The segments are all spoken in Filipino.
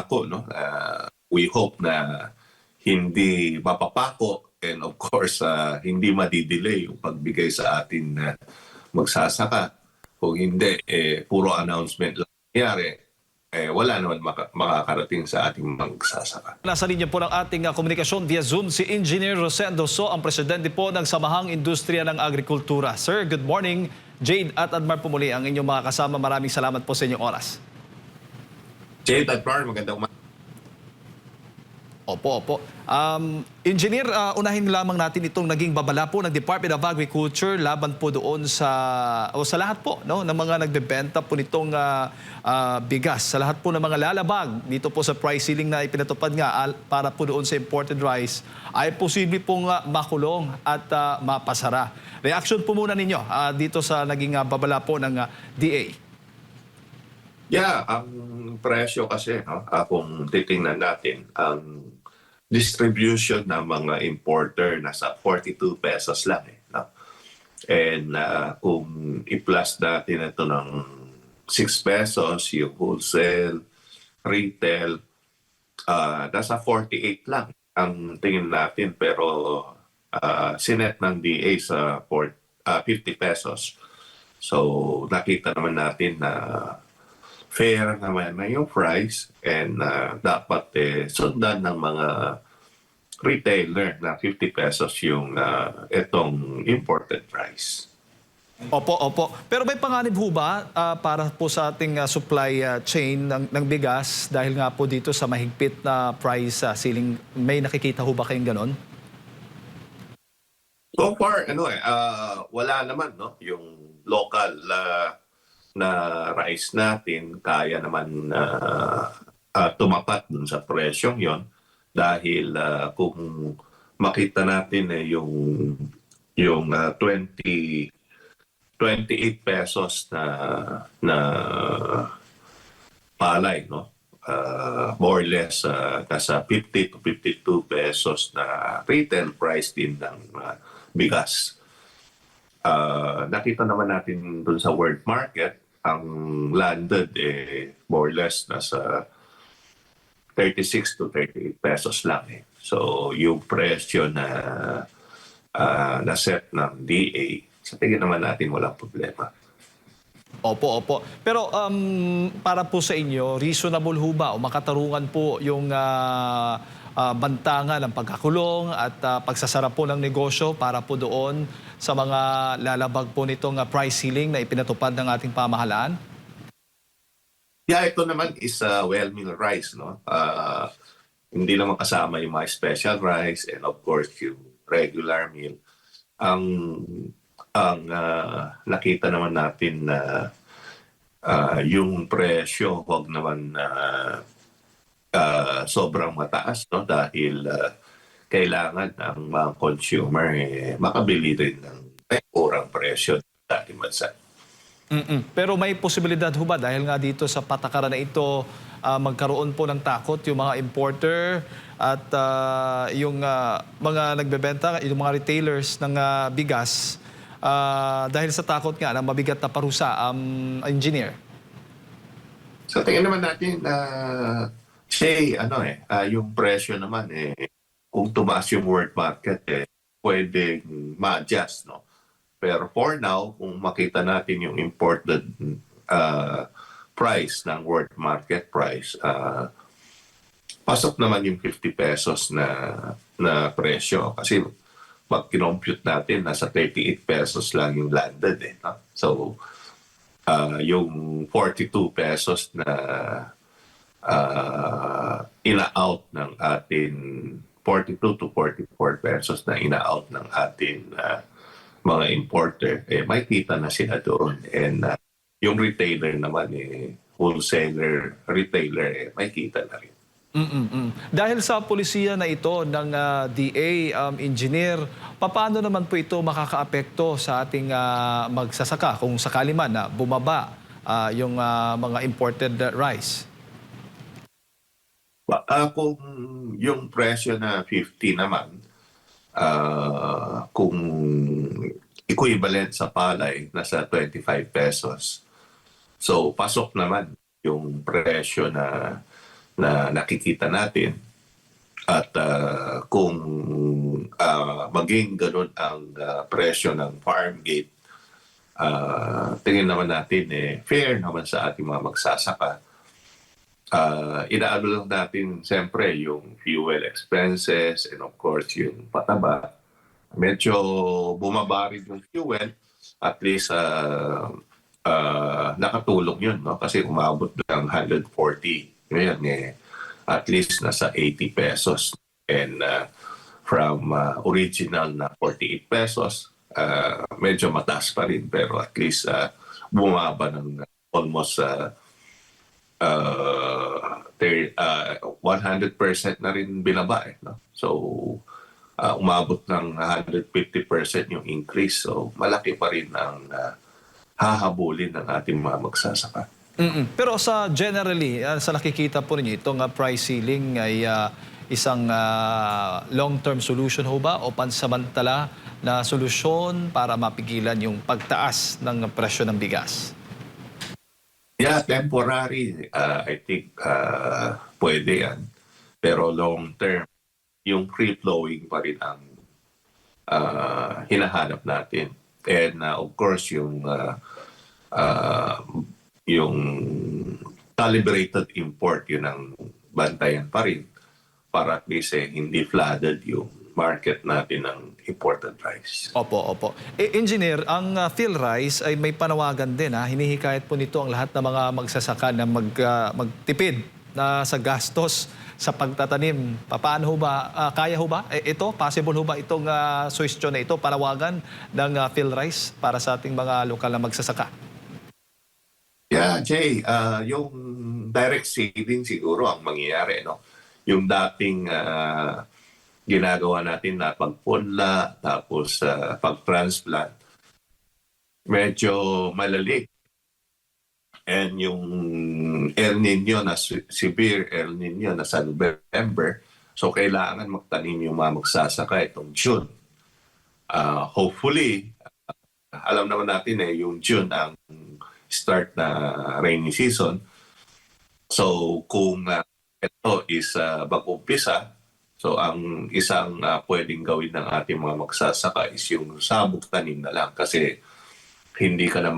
pangako, no? We hope na hindi mapapako and of course hindi madidelay yung pagbigay sa atin na magsasaka. Kung hindi, puro announcement lang nangyari, wala naman makakarating sa ating magsasaka. Nasa linya po ng ating komunikasyon via Zoom si Engineer Rosendo So, ang presidente po ng Samahang Industriya ng Agrikultura. Sir, good morning. Jade at Admar po muli ang inyong mga kasama. Maraming salamat po sa inyong oras. Jade, Admar, magandang umaga. Opo. Engineer, unahin lamang natin itong naging babala po ng Department of Agriculture laban po doon sa lahat po, no, ng mga nagbebenta po nitong bigas, sa lahat po ng mga lalabag dito po sa price ceiling na ipinatupad nga para po doon sa imported rice ay posible pong makulong at mapasara. Reaction po muna ninyo dito sa naging babala po ng DA. Yeah, ang presyo kasi, no, kung titingnan natin, ang distribution ng mga importer nasa 42 pesos lang. No? And kung i-plus natin ito ng 6 pesos, yung wholesale, retail, nasa 48 lang ang tingin natin. Pero sinet ng DA sa 50 pesos. So nakita naman natin na fair naman na yung price and dapat sundan ng mga retailer na 50 pesos yung itong imported price. Opo. Pero may panganib ho ba para po sa ating supply chain ng bigas dahil nga po dito sa mahigpit na price ceiling? May nakikita ho ba kayong ganon? So far, wala naman, no? Yung local na rice natin, kaya naman tumapat dun sa presyong yon dahil kung makita natin yung 28 pesos na palay, no? More or less nasa 50 to 52 pesos na retail price din ng bigas. Nakita naman natin dun sa world market, ang landed more or less nasa 36 to 38 pesos lang. So yung presyo na na-set ng DA, sa tingin naman natin walang problema. Opo. Pero para po sa inyo, reasonable ho ba o makatarungan po yung bantangan ng pagkakulong at pagsasara po ng negosyo para po doon sa mga lalabag po nitong price ceiling na ipinatupad ng ating pamahalaan? Yeah, ito naman is well-milled rice, no? Hindi naman kasama yung mga special rice and of course yung regular meal. Ang nakita naman natin na yung presyo huwag naman sobrang mataas, no? Dahil kailangan ang mga consumer makabili rin ng murang presyo sa ating bansa. Pero may posibilidad ho ba dahil nga dito sa patakaran na ito magkaroon po ng takot yung mga importer at yung mga nagbebenta, yung mga retailers ng bigas dahil sa takot nga na mabigat na parusa, engineer? So tingnan naman natin yung presyo naman kung tumaas yung world market pwedeng ma-adjust, no? Pero for now, kung makita natin yung imported price ng world market price, pasok naman yung 50 pesos na presyo. Kasi pag kinompute natin, nasa 38 pesos lang yung landed. No? So, yung 42 pesos na ina-out ng atin, 42 to 44 pesos na ina-out ng atin mga importer, may kita na sila doon. And yung retailer naman, wholesaler, retailer, may kita na rin. Dahil sa polisiya na ito ng DA, engineer, paano naman po ito makakaapekto sa ating magsasaka kung sakali man na bumaba yung mga imported rice? Kung yung presyo na 50 naman, kung equivalent sa palay, nasa 25 pesos. So, pasok naman yung presyo na na nakikita natin. At kung maging ganun ang presyo ng farm gate, tingin naman natin fair naman sa ating mga magsasaka. Inaano lang natin siyempre yung fuel expenses and of course yung pataba. Medyo bumaba rin yung fuel, at least nakatulong yun, no? Kasi umabot ng 140. Ngayon at least nasa 80 pesos. And from original na 48 pesos, medyo mataas pa rin, pero at least bumaba ng almost 100% na rin binaba. No? So, umabot ng 150% yung increase. So, malaki pa rin ang hahabulin ng ating mga magsasaka. Pero sa generally, sa nakikita po ninyo, itong price ceiling ay isang long-term solution ho ba o pansamantala na solusyon para mapigilan yung pagtaas ng presyo ng bigas? Yeah, temporary, I think pwede yan. Pero long term, yung free flowing pa rin ang hinahanap natin. And of course, yung calibrated import, yun ang bantayan pa rin para at least hindi flooded yung market natin ng imported rice. Opo. Engineer, ang PhilRice ay may panawagan din. Hinihikayat po nito ang lahat ng mga magsasaka na magtipid na sa gastos sa pagtatanim. Paano ho ba? Kaya ho ba? Ito, possible ho ba itong suggestion na ito, panawagan ng PhilRice para sa ating mga lokal na magsasaka? Yeah, Jay, yung direct saving siguro ang mangyayari, no? Yung dating ginagawa natin na pagpunla, tapos pag-transplant, medyo malalik. And yung El Nino na severe El Nino na sa November, so kailangan magtanim yung mga magsasaka itong June. Hopefully, alam naman natin yung June ang start na rainy season. So kung ito is mag-umpisa, so ang isang pwedeng gawin ng ating mga magsasaka is yung sabog tanim na lang, kasi hindi ka na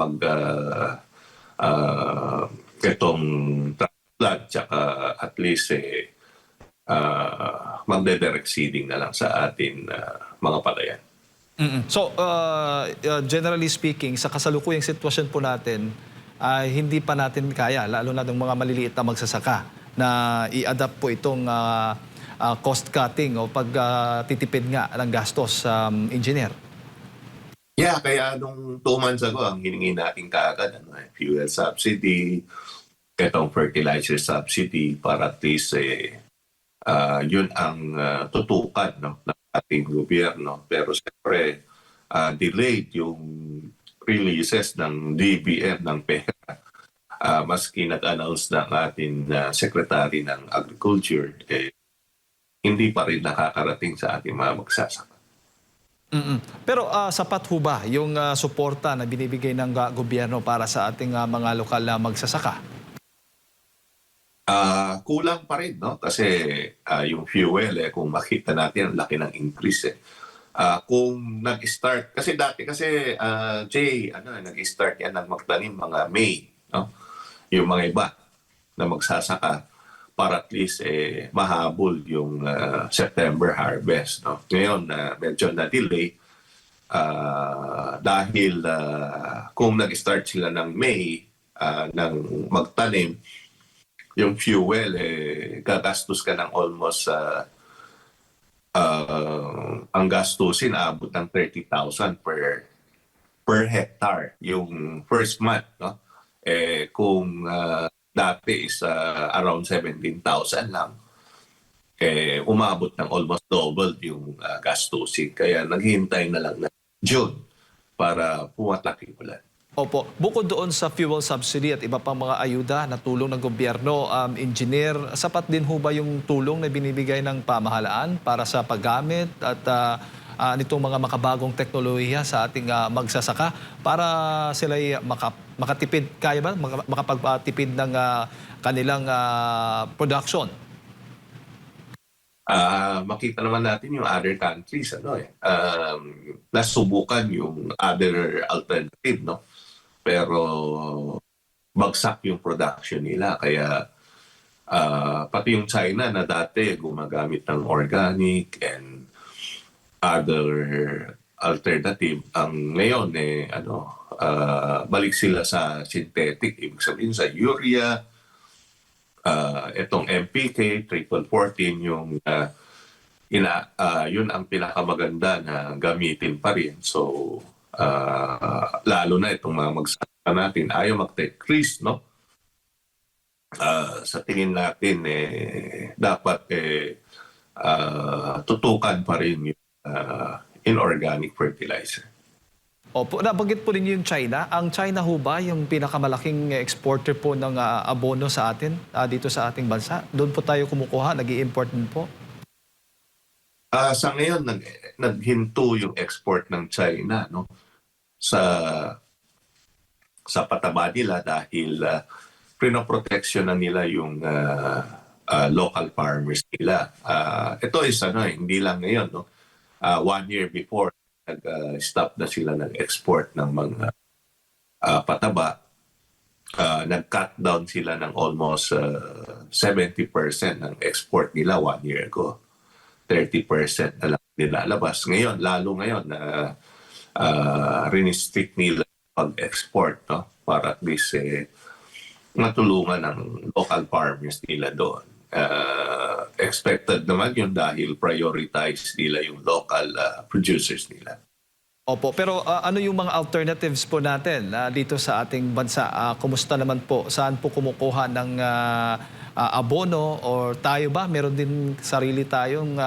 itong transplant, tsaka at least magde-direct seeding na lang sa atin mga palayan. So, generally speaking, sa kasalukuyang sitwasyon po natin, hindi pa natin kaya, lalo na ng mga maliliit na magsasaka, na i-adapt po itong cost cutting o pagtitipid nga ng gastos, engineer. Yeah, kaya nung 2 months ago, ang hiningi natin kaagad, fuel subsidy, itong fertilizer subsidy, para at least yun ang tutukan, no, ng ating gobyerno. Pero siyempre, delayed yung releases ng DBM ng pera. Maski nag-announce ng ating Secretary ng Agriculture, hindi pa rin nakakarating sa ating mga magsasaka. Pero sapat ho ba yung suporta na binibigay ng gobyerno para sa ating mga lokal na magsasaka? Kulang pa rin, no? Kasi yung fuel, kung makita natin, ang laki ng increase. Kung nag-start, kasi dati Jay, nag-start yan ng magtanim mga May, no? Yung mga iba na magsasaka, para at least mahabol yung September harvest, no? Ngayon, medyo na-delay dahil kung nag-start sila ng May ng magtanim, yung fuel, gagastos ka ng almost ang gastusin abot ng 30,000 per hectare yung first month, no? Kung dati is around 17,000 lang, umabot ng almost double yung gastusin. Kaya naghihintay na lang na June para pumatak yung ulan. Opo, bukod doon sa fuel subsidy at iba pang mga ayuda na tulong ng gobyerno, engineer, sapat din ho ba yung tulong na binibigay ng pamahalaan para sa paggamit at nitong mga makabagong teknolohiya sa ating magsasaka para sila makatipid, kaya ba makapagtipid ng kanilang production? Makita naman natin yung other countries, nasubukan yung other alternative, no? Pero bagsak yung production nila. Kaya pati yung China na dati gumagamit ng organic and other alternative, ang ngayon balik sila sa synthetic. Ibig sabihin sa urea, itong MPK, triple 14, yung yun ang pinakamaganda na gamitin pa rin. So, lalo na itong mga magsasaka natin, ayaw mag-take risk, no? Sa tingin natin, dapat tutukan pa rin yung inorganic fertilizer. Opo, nabanggit po ninyo yung China. Ang China ho ba yung pinakamalaki exporter po ng abono sa atin, dito sa ating bansa? Doon po tayo kumukuha, nag-i-import din po? Sa ngayon, naghinto yung export ng China, no? Sa pataba nila dahil pinoproteksyon na nila yung local farmers nila. Ito is hindi lang ngayon, no? 1 year before, nag-stop na sila nag-export ng mga pataba. Nag-cut down sila ng almost 70% ng export nila 1 year ago. 30% na lang nilalabas. Ngayon, lalo ngayon, rinistrict nila pag-export, no? Para at least matulungan ng local farmers nila doon. Expected naman yun dahil prioritize nila yung local producers nila. Opo, pero ano yung mga alternatives po natin dito sa ating bansa? Kumusta naman po? Saan po kumukuha ng abono? Or tayo ba? Meron din sarili tayong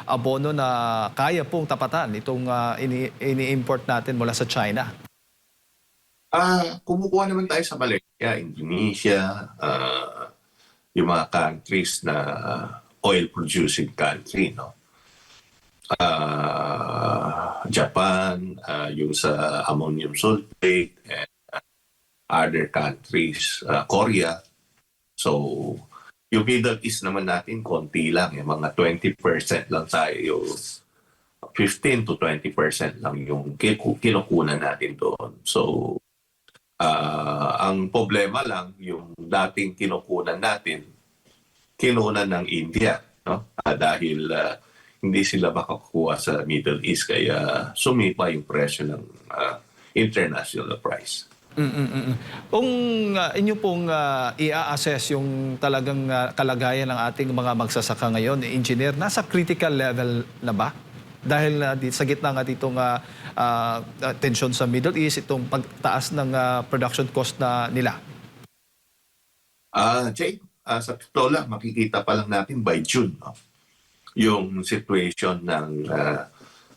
abono na kaya pong tapatan itong ini-import natin mula sa China? Kumukuha naman tayo sa Malaysia, Indonesia, yung mga countries na oil-producing country, no? Japan, yung sa ammonium sulfate, and other countries, Korea. So, yung Middle East naman natin, konti lang. Mga 20% lang tayo. 15 to 20% lang yung kinukunan natin doon. So, ang problema lang, yung dating kinukunan natin, kinunan ng India, no? Dahil hindi sila makakuha sa Middle East, kaya sumipa yung presyo ng international price. Kung inyo pong i-assess yung talagang kalagayan ng ating mga magsasaka ngayon, engineer, nasa critical level na ba? Dahil sa gitna nga ditong tension sa Middle East, itong pagtaas ng production cost na nila. Jay, sa totoo lang, makikita pa lang natin by June, no? Yung situation ng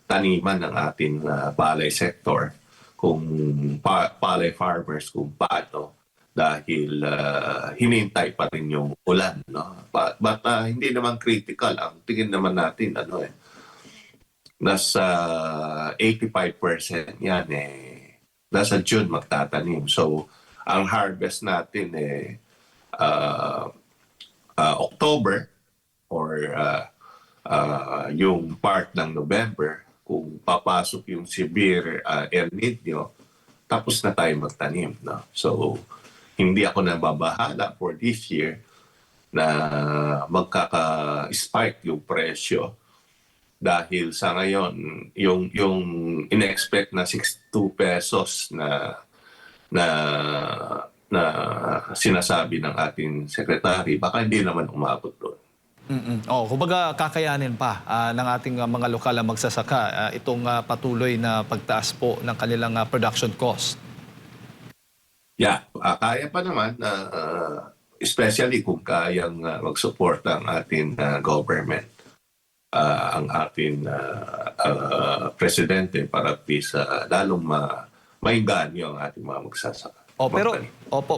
taniman ng ating palay sector, kung palay farmers, kung paano, dahil hinintay pa rin yung ulan, no? But hindi naman critical. Ang tingin naman natin, nasa 85% yan, nasa June magtatanim. So, ang harvest natin October or yung part ng November, kung papasok yung severe El Nino, tapos na tayo magtanim, no? So, hindi ako nababahala for this year na magkaka-spike yung presyo dahil sa ngayon yung in-expect na 62 pesos na sinasabi ng ating secretary, baka hindi naman umabot doon. Kumbaga kakayanin pa ng ating mga lokal na magsasaka itong patuloy na pagtaas po ng kanilang production cost. Yeah, kaya pa naman, especially kung kayang mag-support ang ating government, ang ating presidente para at least lalong maingganyo ang ating mga magsasaka. Magtanim.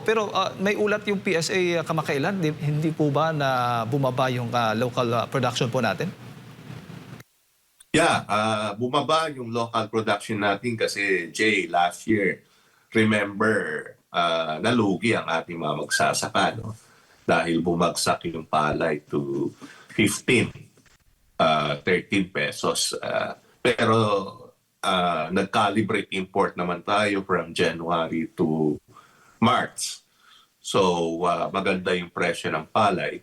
Pero may ulat yung PSA kamakailan, hindi po ba na bumaba yung local production po natin? Yeah, bumaba yung local production natin kasi, Jay, last year, remember, nalugi ang ating mga magsasaka, no? Dahil bumagsak yung palay to 15, 13 pesos. Pero nag-calibrate import naman tayo from January to March. So, maganda yung presyo ng palay.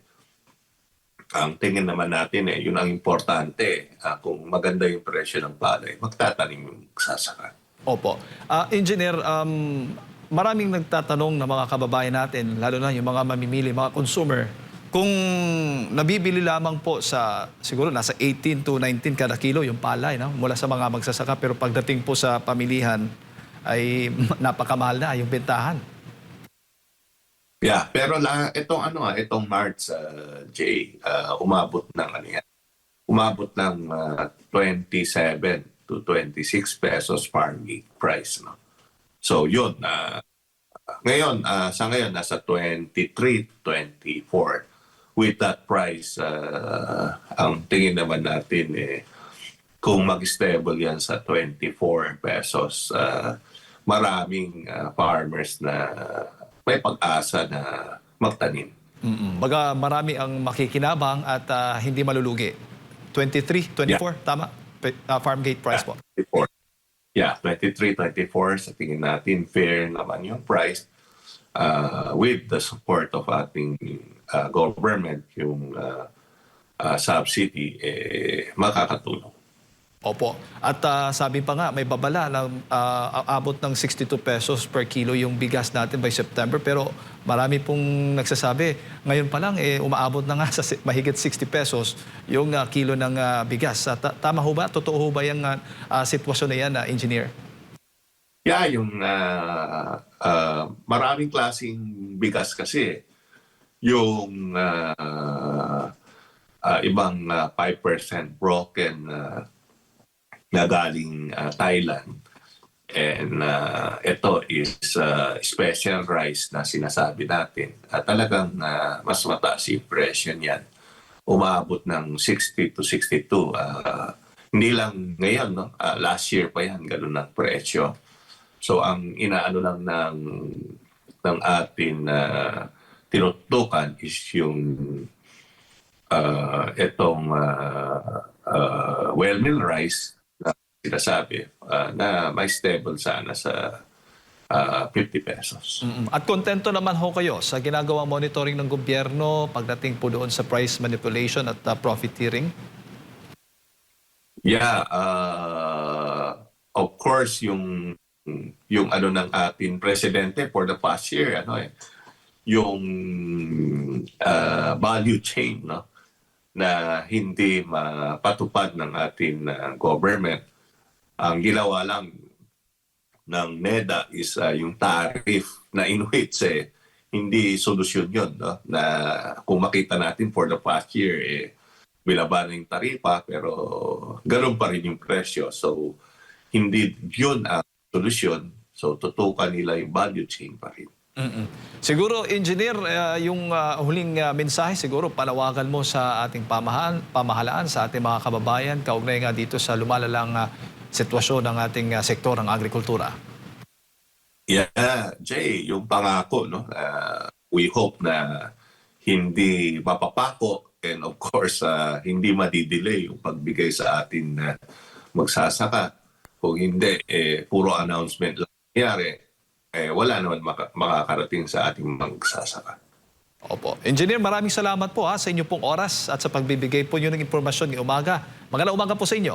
Ang tingin naman natin yun ang importante. Kung maganda yung presyo ng palay, magtatanim yung magsasaka. Opo. Engineer, maraming nagtatanong na mga kababayan natin, lalo na yung mga mamimili, mga consumer, kung nabibili lamang po sa, siguro nasa 18 to 19 kada kilo yung palay, no? Mula sa mga magsasaka, pero pagdating po sa pamilihan ay napakamahal na yung bentahan. Yeah, pero itong March, Jay, umabot ng umabot ng 27 to 26 pesos farm gate price, no. So yun, ngayon sa ngayon nasa 23, 24. With that price, ang tingin naman natin kung mag-stable yan sa 24 pesos, maraming farmers na may pag-asa na magtanim. Baga marami ang makikinabang at hindi malulugi. 23, 24, Yeah. tama? Farm gate price po. 24. Yeah, 23, 24 sa tingin natin fair naman yung price with the support of ating government, yung subsidy, makakatulong. Opo. At sabi pa nga, may babala na abot ng 62 pesos per kilo yung bigas natin by September. Pero marami pong nagsasabi, ngayon pa lang umaabot na nga sa mahigit 60 pesos yung kilo ng bigas. Tama ho ba? Totoo ho ba yung sitwasyon na yan, Engineer? Yeah, yung maraming klaseng bigas kasi. Yung ibang 5% broken na galing Thailand. And ito is special rice na sinasabi natin. At talagang mas mataas yung presyo niyan. Umabot ng 60 to 62. Hindi lang ngayon, no? Last year pa yan, ganun ang presyo. So ang inaano lang ng atin tinutukan is yung itong well-milled rice na sinasabi na may stable sana sa 50 pesos. At kontento naman ho kayo sa ginagawang monitoring ng gobyerno pagdating po doon sa price manipulation at profiteering? Yeah, of course yung ano ng ating presidente for the past year, yung value chain, no, na hindi mapatupad ng ating government. Ang ginawa lang ng NEDA is yung tariff na in which hindi solusyon yun, no? Na kung makita natin for the past year bilaba na yung taripa pero ganoon pa rin yung presyo. So hindi yun ang solusyon. So tutukan nila yung value chain pa rin. Siguro, Engineer, yung huling mensahe, siguro panawagan mo sa ating pamahalaan, sa ating mga kababayan, kaugnay nga dito sa lumalalang sitwasyon ng ating sektor ng agrikultura. Yeah, Jay, yung pangako, no? We hope na hindi mapapako and of course, hindi madidelay yung pagbigay sa atin magsasaka. Kung hindi, puro announcement lang nangyari, wala naman makakarating sa ating magsasaka. Opo. Engineer, maraming salamat po sa inyo pong oras at sa pagbibigay po nyo ng impormasyon ng umaga. Magandang umaga po sa inyo.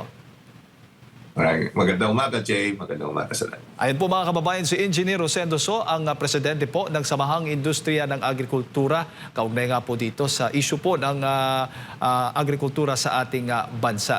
Magandang umaga, Jay. Magandang umaga sa lahat. Ayan po mga kababayan, si Engineer Rosendo So, ang presidente po ng Samahang Industriya ng Agrikultura. Kaugnay nga po dito sa issue po ng agrikultura sa ating bansa.